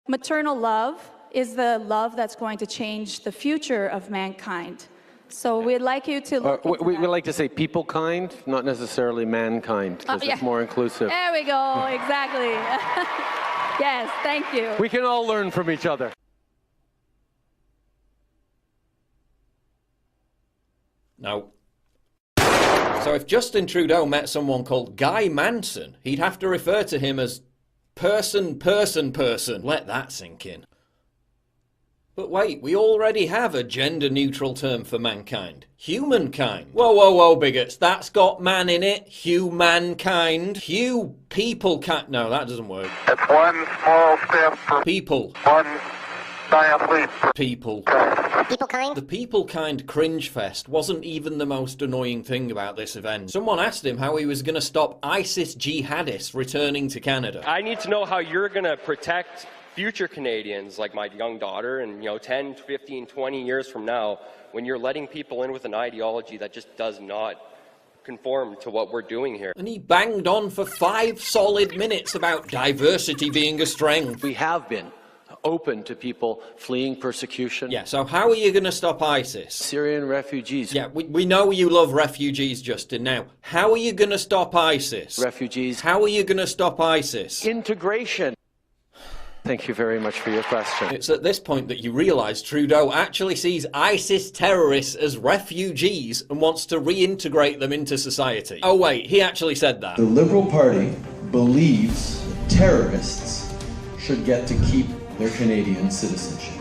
Maternal love is the love that's going to change the future of mankind. So we'd like you to look we like to say people kind, not necessarily mankind, because it's more inclusive. There we go, exactly. Yes, thank you. We can all learn from each other. No. So if Justin Trudeau met someone called Guy Manson, he'd have to refer to him as person. Let that sink in. But wait, we already have a gender-neutral term for mankind. Humankind. Whoa, bigots. That's got man in it. Humankind. People kind. No, that doesn't work. It's one small step for people. one giant leap for People. People kind? The people kind cringe fest wasn't even the most annoying thing about this event. Someone asked him how he was going to stop ISIS jihadists returning to Canada. I need to know how you're going to protect future Canadians, like my young daughter, and 10, 15, 20 years from now, when you're letting people in with an ideology that just does not conform to what we're doing here. And he banged on for 5 solid minutes about diversity being a strength. We have been open to people fleeing persecution. Yeah, so how are you going to stop ISIS? Syrian refugees. Yeah, we know you love refugees, Justin. Now, how are you going to stop ISIS? Refugees. How are you going to stop ISIS? Integration. Thank you very much for your question. It's at this point that you realise Trudeau actually sees ISIS terrorists as refugees and wants to reintegrate them into society. Oh wait, he actually said that. The Liberal Party believes terrorists should get to keep their Canadian citizenship.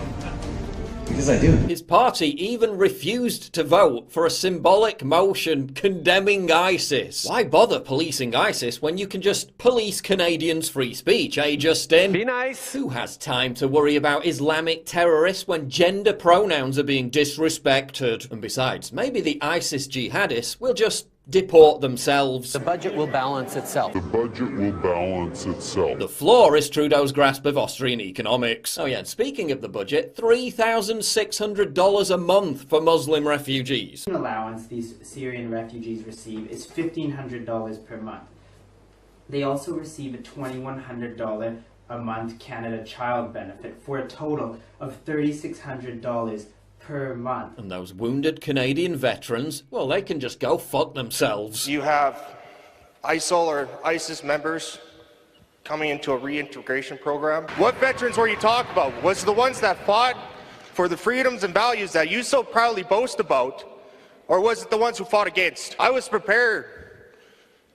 Because I do. His party even refused to vote for a symbolic motion condemning ISIS. Why bother policing ISIS when you can just police Canadians' free speech, eh, Justin? Be nice. Who has time to worry about Islamic terrorists when gender pronouns are being disrespected? And besides, maybe the ISIS jihadists will just deport themselves. The budget will balance itself. the budget will balance itself. The floor is Trudeau's grasp of Austrian economics. Oh yeah, and speaking of the budget, $3,600 a month for Muslim refugees. The allowance these Syrian refugees receive is $1,500 per month. They also receive a $2,100 a month Canada Child benefit for a total of $3,600 per month. And those wounded Canadian veterans, well, they can just go fuck themselves. You have ISIL or ISIS members coming into a reintegration program. What veterans were you talking about? Was it the ones that fought for the freedoms and values that you so proudly boast about? Or was it the ones who fought against? I was prepared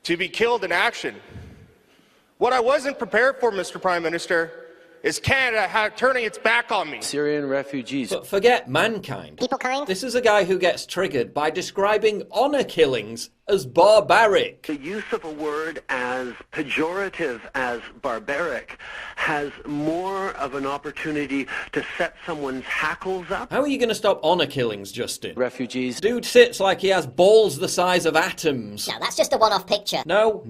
to be killed in action. What I wasn't prepared for, Mr. Prime Minister, is Canada turning its back on me. Syrian refugees. But forget mankind. People kind? This is a guy who gets triggered by describing honour killings as barbaric. The use of a word as pejorative as barbaric has more of an opportunity to set someone's hackles up. How are you going to stop honour killings, Justin? Refugees. Dude sits like he has balls the size of atoms. No, that's just a one-off picture. No.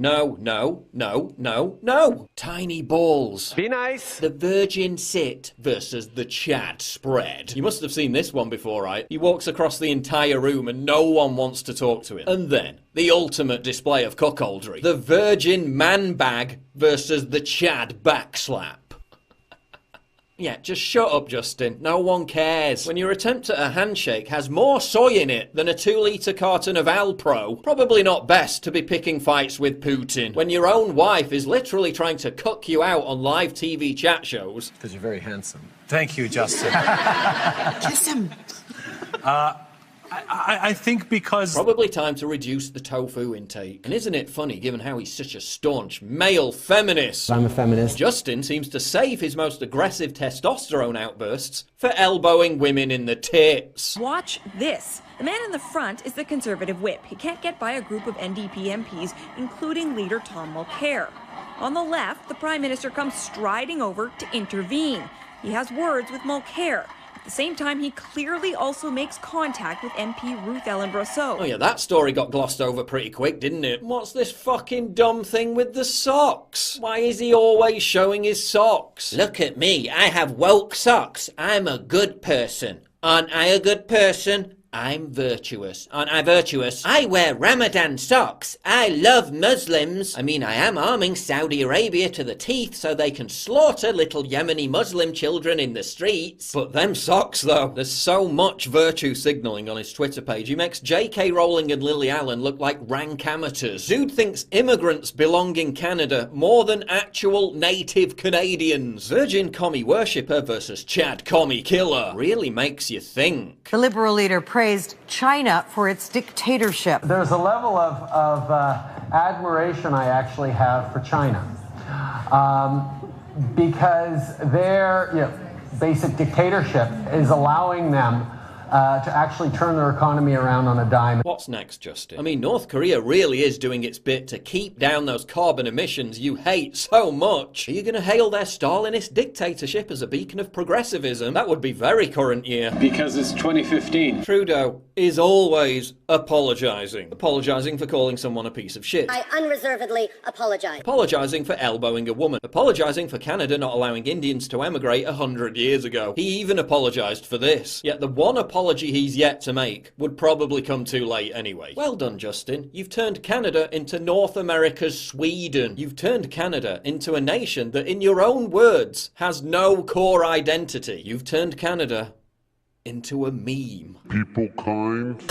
Tiny balls. Be nice. The Virgin sit versus the Chad spread. You must have seen this one before, right? He walks across the entire room and no one wants to talk to him. And then, the ultimate display of cuckoldry. The Virgin man bag versus the Chad backslap. Yeah, just shut up, Justin. No one cares. When your attempt at a handshake has more soy in it than a 2-litre carton of Alpro, probably not best to be picking fights with Putin. When your own wife is literally trying to cuck you out on live TV chat shows. Because you're very handsome. Thank you, Justin. Kiss him. I think because... Probably time to reduce the tofu intake. And isn't it funny, given how he's such a staunch male feminist? I'm a feminist. Justin seems to save his most aggressive testosterone outbursts for elbowing women in the tits. Watch this. The man in the front is the Conservative whip. He can't get by a group of NDP MPs, including leader Tom Mulcair. On the left, the Prime Minister comes striding over to intervene. He has words with Mulcair. At the same time, he clearly also makes contact with MP Ruth Ellen Brosseau. Oh yeah, that story got glossed over pretty quick, didn't it? What's this fucking dumb thing with the socks? Why is he always showing his socks? Look at me, I have woke socks. I'm a good person. Aren't I a good person? I'm virtuous. Aren't I virtuous? I wear Ramadan socks. I love Muslims. I mean, I am arming Saudi Arabia to the teeth so they can slaughter little Yemeni Muslim children in the streets. But them socks, though. There's so much virtue signalling on his Twitter page. He makes J.K. Rowling and Lily Allen look like rank amateurs. Dude thinks immigrants belong in Canada more than actual native Canadians. Virgin commie worshipper versus Chad commie killer. Really makes you think. The Liberal leader praised China for its dictatorship. There's a level of admiration I actually have for China because their basic dictatorship is allowing them to actually turn their economy around on a dime. What's next, Justin? I mean, North Korea really is doing its bit to keep down those carbon emissions you hate so much. Are you going to hail their Stalinist dictatorship as a beacon of progressivism? That would be very current year. Because it's 2015. Trudeau is always apologising. Apologising for calling someone a piece of shit. I unreservedly apologize. Apologising for elbowing a woman. Apologising for Canada not allowing Indians to emigrate 100 years ago. He even apologised for this. Yet the one apology he's yet to make would probably come too late anyway. Well done, Justin. You've turned Canada into North America's Sweden. You've turned Canada into a nation that, in your own words, has no core identity. You've turned Canada into a meme. People kind.